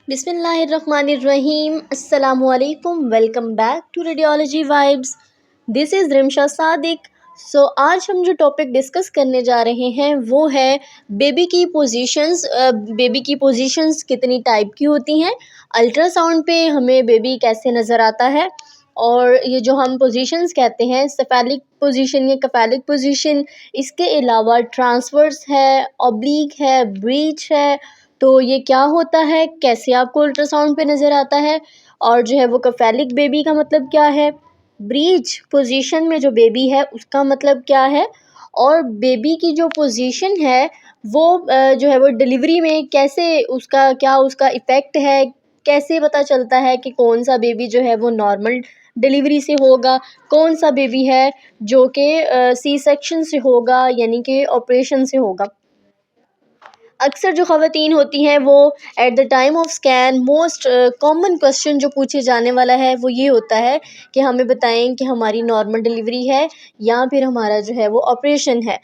बिस्मिल्लाहिर्रहमानिर्रहीम अस्सलामुअलैकुम। Welcome back to radiology vibes. This is Rimsha Sadiq. आज हम जो टॉपिक डिस्कस करने जा रहे हैं वो है बेबी की पोजीशंस। बेबी की पोजीशंस कितनी टाइप की होती हैं, अल्ट्रासाउंड पे हमें बेबी कैसे नज़र आता है, और ये जो हम पोजीशंस कहते हैं सेफेलिक पोजीशन या कफेलिक पोजीशन, इसके अलावा ट्रांसवर्स है, ऑब्लिक है, ब्रीच है। तो ये क्या होता है, कैसे आपको अल्ट्रासाउंड पे नज़र आता है, और जो है वो कफेलिक बेबी का मतलब क्या है, ब्रीच पोजीशन में जो बेबी है उसका मतलब क्या है, और बेबी की जो पोजीशन है वो जो है वो डिलीवरी में कैसे उसका इफ़ेक्ट है, कैसे पता चलता है कि कौन सा बेबी जो है वो नॉर्मल डिलीवरी से होगा, कौन सा बेबी है जो कि सी सेक्शन से होगा यानी कि ऑपरेशन से होगा। अक्सर जो ख़वातीन होती हैं वो at the time of scan most common question जो पूछे जाने वाला है वो ये होता है कि हमें बताएं कि हमारी नॉर्मल डिलीवरी है या फिर हमारा जो है वो ऑपरेशन है।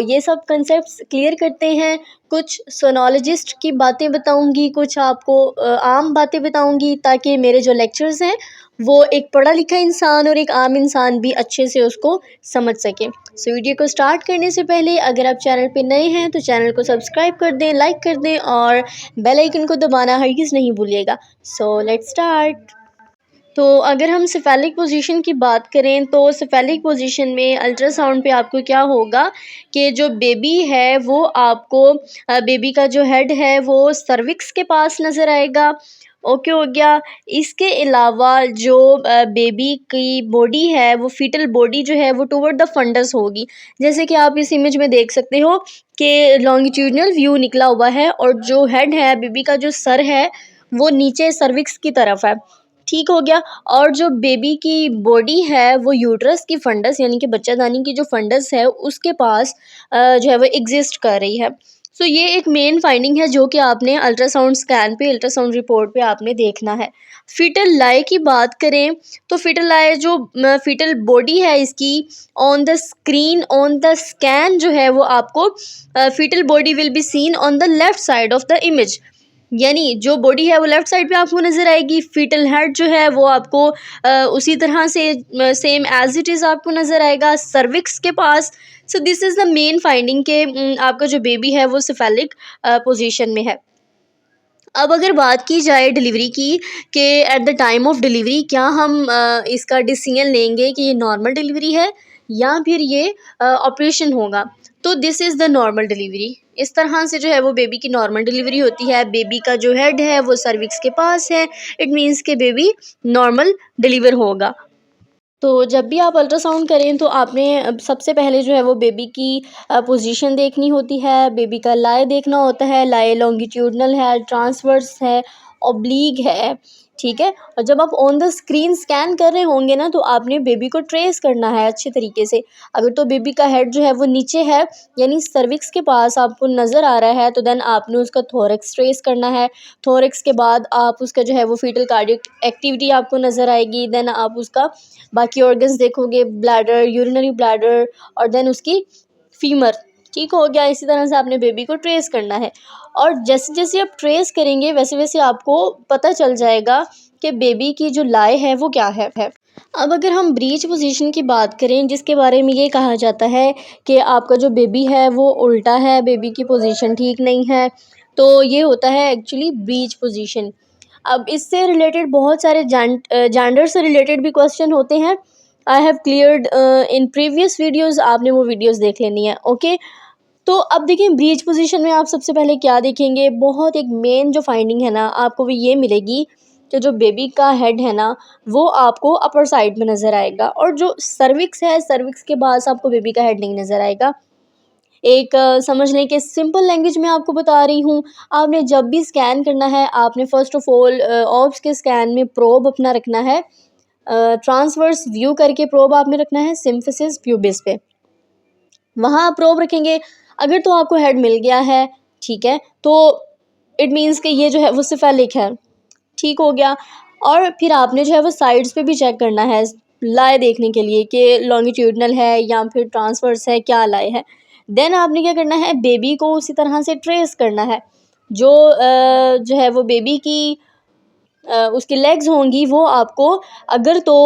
ये सब कंसेप्ट्स क्लियर करते हैं। कुछ सोनोलॉजिस्ट की बातें बताऊंगी, कुछ आपको आम बातें बताऊंगी, ताकि मेरे जो लेक्चर्स हैं वो एक पढ़ा लिखा इंसान और एक आम इंसान भी अच्छे से उसको समझ सके। वीडियो को स्टार्ट करने से पहले अगर आप चैनल पे नए हैं तो चैनल को सब्सक्राइब कर दें, लाइक कर दें और बेल आइकन को दबाना हरगिज़ नहीं भूलिएगा। Let's start. तो अगर हम सेफेलिक पोजीशन की बात करें तो सेफेलिक पोजीशन में अल्ट्रासाउंड पे आपको क्या होगा कि जो बेबी है वो आपको बेबी का जो हेड है वो सर्विक्स के पास नज़र आएगा। ओके हो गया। इसके अलावा जो बेबी की बॉडी है वो फीटल बॉडी जो है वो टुवर्ड द फंडस होगी। जैसे कि आप इस इमेज में देख सकते हो कि लॉन्गिट्यूडनल व्यू निकला हुआ है और जो हेड है बेबी का जो सर है वो नीचे सर्विक्स की तरफ है। ठीक हो गया। और जो बेबी की बॉडी है वो यूट्रस की फंडस यानी कि बच्चादानी की जो फंडस है उसके पास जो है वो एग्जिस्ट कर रही है। ये एक मेन फाइंडिंग है जो कि आपने अल्ट्रासाउंड स्कैन पे, अल्ट्रासाउंड रिपोर्ट पे आपने देखना है। फीटल लाई की बात करें तो फीटल लाई जो फीटल बॉडी है इसकी on the screen, on the scan जो है वो आपको fetal body will be seen on the left side of the image. यानी जो बॉडी है वो लेफ्ट साइड पे आपको नज़र आएगी। फीटल हेड जो है वो आपको उसी तरह से सेम एज इट इज़ आपको नज़र आएगा सर्विक्स के पास। This is the main finding के आपका जो बेबी है वो सेफेलिक पोजीशन में है। अब अगर बात की जाए डिलीवरी की कि at the time of delivery क्या हम इसका डिसीजन लेंगे कि ये नॉर्मल डिलीवरी है या फिर ये ऑपरेशन होगा, तो this is the normal delivery. इस तरह से जो है वो बेबी की नॉर्मल डिलीवरी होती है। बेबी का जो हेड है वो सर्विक्स के पास है, इट मीन्स के बेबी नॉर्मल डिलीवर होगा। तो जब भी आप अल्ट्रासाउंड करें तो आपने सबसे पहले जो है वो बेबी की पोजीशन देखनी होती है, बेबी का लाई देखना होता है। लाई लॉन्गिट्यूडनल है, ट्रांसवर्स है, ऑब्लीक है, ठीक है। और जब आप ऑन द स्क्रीन स्कैन कर रहे होंगे ना तो आपने बेबी को ट्रेस करना है अच्छे तरीके से। अगर तो बेबी का हेड जो है वो नीचे है यानी सर्विक्स के पास आपको नज़र आ रहा है तो देन आपने उसका थोरैक्स ट्रेस करना है। थोरैक्स के बाद आप उसका जो है वो फीटल कार्डियक एक्टिविटी आपको नज़र आएगी। देन आप उसका बाकी ऑर्गन्स देखोगे, ब्लैडर, यूरिनरी ब्लैडर, और देन उसकी फीमर। ठीक हो गया। इसी तरह से आपने बेबी को ट्रेस करना है और जैसे जैसे आप ट्रेस करेंगे वैसे वैसे आपको पता चल जाएगा कि बेबी की जो लाई है वो क्या है। अब अगर हम ब्रीच पोजीशन की बात करें जिसके बारे में ये कहा जाता है कि आपका जो बेबी है वो उल्टा है, बेबी की पोजीशन ठीक नहीं है, तो ये होता है एक्चुअली ब्रीच पोजीशन। अब इससे रिलेटेड बहुत सारे जेंडर से रिलेटेड भी क्वेश्चन होते हैं। I have cleared in previous videos, आपने वो वीडियोज़ देख लेनी है। ओके। तो अब देखिए ब्रीच पोजीशन में आप सबसे पहले क्या देखेंगे, बहुत एक मेन जो फाइंडिंग है ना आपको वो ये मिलेगी कि जो बेबी का हेड है ना वो आपको अपर साइड में नज़र आएगा, और जो सर्विक्स है सर्विक्स के पास आपको बेबी का हेड नहीं नज़र आएगा। एक समझने के सिंपल लैंग्वेज में आपको बता रही हूँ। आपने जब भी स्कैन करना है आपने फ़र्स्ट ऑफ ऑल ऑब्स के स्कैन में प्रोब अपना रखना है, ट्रांसवर्स व्यू करके प्रोब आपने रखना है सिम्फिसिस प्यूबिस पे, वहाँ आप प्रोब रखेंगे। अगर तो आपको हेड मिल गया है, ठीक है, तो इट मीन्स कि ये जो है वो सिफेलिक है। ठीक हो गया। और फिर आपने जो है वो साइड्स पे भी चेक करना है लाए देखने के लिए कि लॉन्गिट्यूडनल है या फिर ट्रांसवर्स है, क्या लाए है। देन आपने क्या करना है, बेबी को उसी तरह से ट्रेस करना है। जो है वो बेबी की उसकी लेग्स होंगी वो आपको अगर तो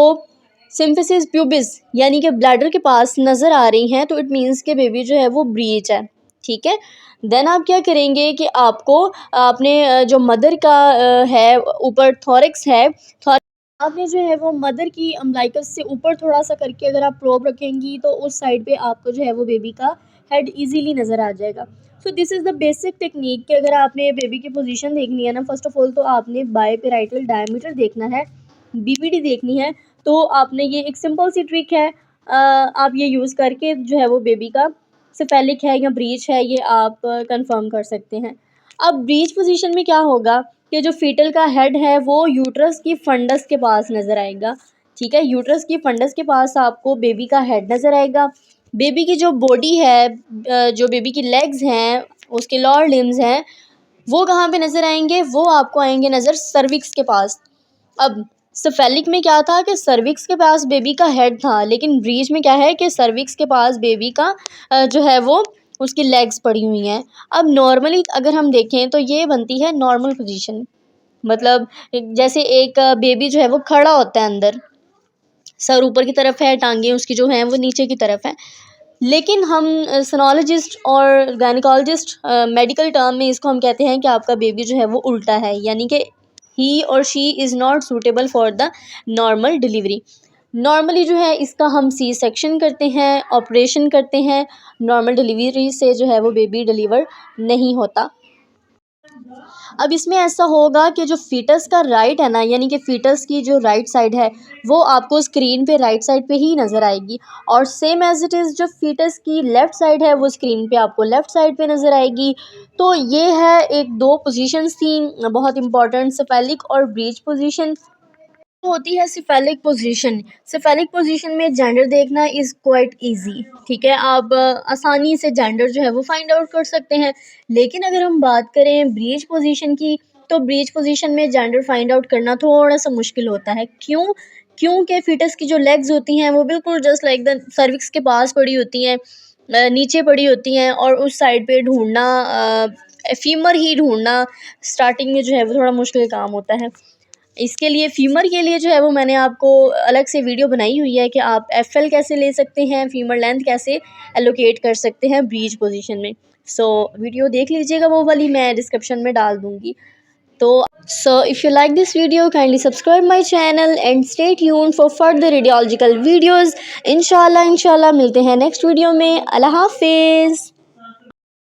सिम्फिसिस प्यूबिस यानी कि ब्लैडर के पास नज़र आ रही हैं तो इट मीन्स के बेबी जो है वो ब्रीच है, ठीक है। देन आप क्या करेंगे कि आपको अपने जो मदर का है ऊपर थॉरिक्स है, आपने जो है वो मदर की अम्बलाइकस से ऊपर थोड़ा सा करके अगर आप प्रोब रखेंगी तो उस साइड पे आपको जो है वो बेबी का हेड इजीली नज़र आ जाएगा। So this is the basic technique कि अगर आपने बेबी की पोजीशन देखनी है ना, फर्स्ट ऑफ ऑल तो आपने बायपेराइटल डायमीटर देखना है, बीपीडी देखनी है। तो आपने ये एक सिंपल सी ट्रिक है, आप ये यूज़ करके जो है वो बेबी का सेफेलिक है या ब्रीच है ये आप कंफर्म कर सकते हैं। अब ब्रीच पोजीशन में क्या होगा कि जो फीटल का हेड है वो यूट्रस की फंडस के पास नज़र आएगा, ठीक है। यूट्रस की फंडस के पास आपको बेबी का हेड नज़र आएगा। बेबी की जो बॉडी है, जो बेबी की लेग्स हैं, उसके लोअर लिम्स हैं, वो कहाँ पे नज़र आएंगे, वो आपको आएंगे नज़र सर्विक्स के पास। अब सेफेलिक में क्या था कि सर्विक्स के पास बेबी का हेड था, लेकिन ब्रीच में क्या है कि सर्विक्स के पास बेबी का जो है वो उसकी लेग्स पड़ी हुई हैं। अब नॉर्मली अगर हम देखें तो ये बनती है नॉर्मल पोजीशन, मतलब जैसे एक बेबी जो है वो खड़ा होता है, अंदर सर ऊपर की तरफ है, टांगे उसकी जो हैं वो नीचे की तरफ है। लेकिन हम सोनोलॉजिस्ट और गायनिकोलॉजिस्ट मेडिकल टर्म में इसको हम कहते हैं कि आपका बेबी जो है वो उल्टा है, यानी कि ही और she is not suitable for the normal delivery. Normally जो है इसका हम सी सेक्शन करते हैं, ऑपरेशन करते हैं। नॉर्मल डिलीवरी से जो है वो बेबी डिलीवर नहीं होता। अब इसमें ऐसा होगा कि जो फीटस का राइट है ना, यानी कि फीटस की जो राइट साइड है वो आपको स्क्रीन पे राइट साइड पे ही नज़र आएगी, और सेम एज इट इज़ जो फीटस की लेफ़्ट साइड है वो स्क्रीन पे आपको लेफ़्ट साइड पे नज़र आएगी। तो ये है एक दो पोजीशंस थी बहुत इंपॉर्टेंट, सेफेलिक और ब्रीच पोजीशन। होती है सिफेलिक पोजीशन। सिफेलिक पोजीशन में जेंडर देखना इज़ क्वाइट इजी, ठीक है। आप आसानी से जेंडर जो है वो फाइंड आउट कर सकते हैं। लेकिन अगर हम बात करें ब्रीच पोजीशन की, तो ब्रीच पोजीशन में जेंडर फाइंड आउट करना थोड़ा सा मुश्किल होता है। क्यों? क्योंकि फीटस की जो लेग्स होती हैं वो बिल्कुल जस्ट लाइक द सर्विक्स के पास पड़ी होती हैं, नीचे पड़ी होती हैं, और उस साइड पे ढूंढना फीमर ही ढूंढना स्टार्टिंग में जो है वो थोड़ा मुश्किल काम होता है। इसके लिए फीमर के लिए जो है वो मैंने आपको अलग से वीडियो बनाई हुई है कि आप एफएल कैसे ले सकते हैं, फीमर लेंथ कैसे एलोकेट कर सकते हैं ब्रीच पोजीशन में। सो वीडियो देख लीजिएगा, वो वाली मैं डिस्क्रिप्शन में डाल दूँगी। तो if you like this video kindly subscribe my channel and stay tuned for further radiological videos. इंशाल्लाह मिलते हैं नेक्स्ट वीडियो में। अल्लाह हाफिज़।